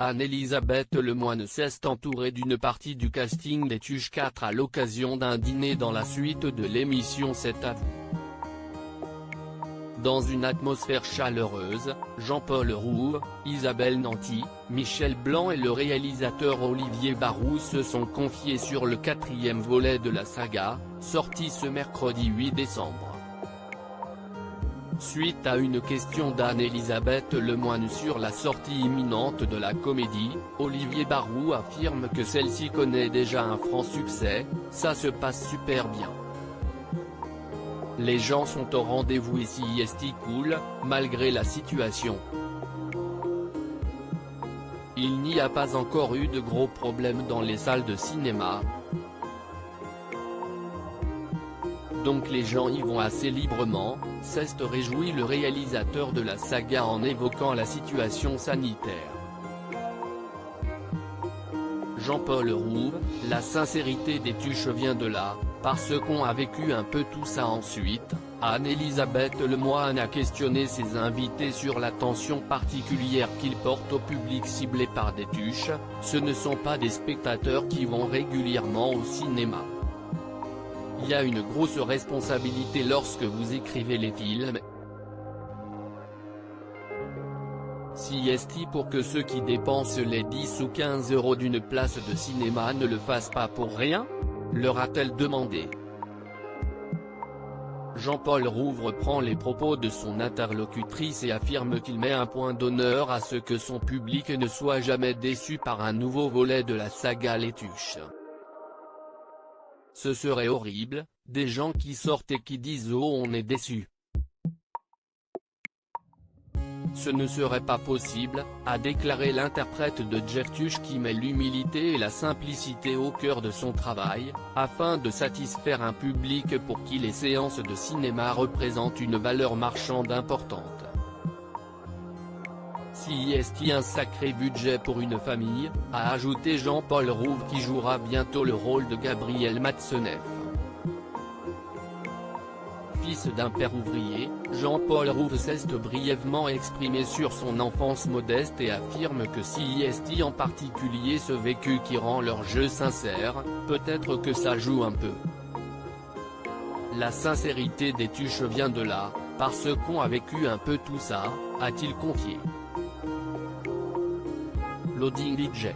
Anne-Elisabeth Lemoine s'est entourée d'une partie du casting des Tuches 4 à l'occasion d'un dîner dans la suite de l'émission C'est à vous. Dans une atmosphère chaleureuse, Jean-Paul Rouve, Isabelle Nanty, Michel Blanc et le réalisateur Olivier Barou se sont confiés sur le 4e volet de la saga, sorti ce mercredi 8 décembre. Suite à une question d'Anne-Elisabeth Lemoine sur la sortie imminente de la comédie, Olivier Barou affirme que celle-ci connaît déjà un franc succès, ça se passe super bien. Les gens sont au rendez-vous et c'est cool, malgré la situation. Il n'y a pas encore eu de gros problèmes dans les salles de cinéma. Donc les gens y vont assez librement, s'est réjoui le réalisateur de la saga en évoquant la situation sanitaire. Jean-Paul Rouve, la sincérité des Tuches vient de là, parce qu'on a vécu un peu tout ça ensuite. Anne-Elisabeth Lemoine a questionné ses invités sur l'attention particulière qu'ils portent au public ciblé par des Tuches, ce ne sont pas des spectateurs qui vont régulièrement au cinéma. Il y a une grosse responsabilité lorsque vous écrivez les films. Pour que ceux qui dépensent les 10 ou 15 € d'une place de cinéma ne le fassent pas pour rien ? Leur a-t-elle demandé. Jean-Paul Rouve reprend les propos de son interlocutrice et affirme qu'il met un point d'honneur à ce que son public ne soit jamais déçu par un nouveau volet de la saga Les Tuches. Ce serait horrible, des gens qui sortent et qui disent « Oh on est déçu ». Ce ne serait pas possible, a déclaré l'interprète de Jeff Tuche qui met l'humilité et la simplicité au cœur de son travail, afin de satisfaire un public pour qui les séances de cinéma représentent une valeur marchande importante. C'est un sacré budget pour une famille, a ajouté Jean-Paul Rouve qui jouera bientôt le rôle de Gabriel Matzneff. Fils d'un père ouvrier, Jean-Paul Rouve s'est brièvement exprimé sur son enfance modeste et affirme que c'est en particulier ce vécu qui rend leur jeu sincère, peut-être que ça joue un peu. La sincérité des Tuches vient de là, parce qu'on a vécu un peu tout ça, a-t-il confié. Loading DJ.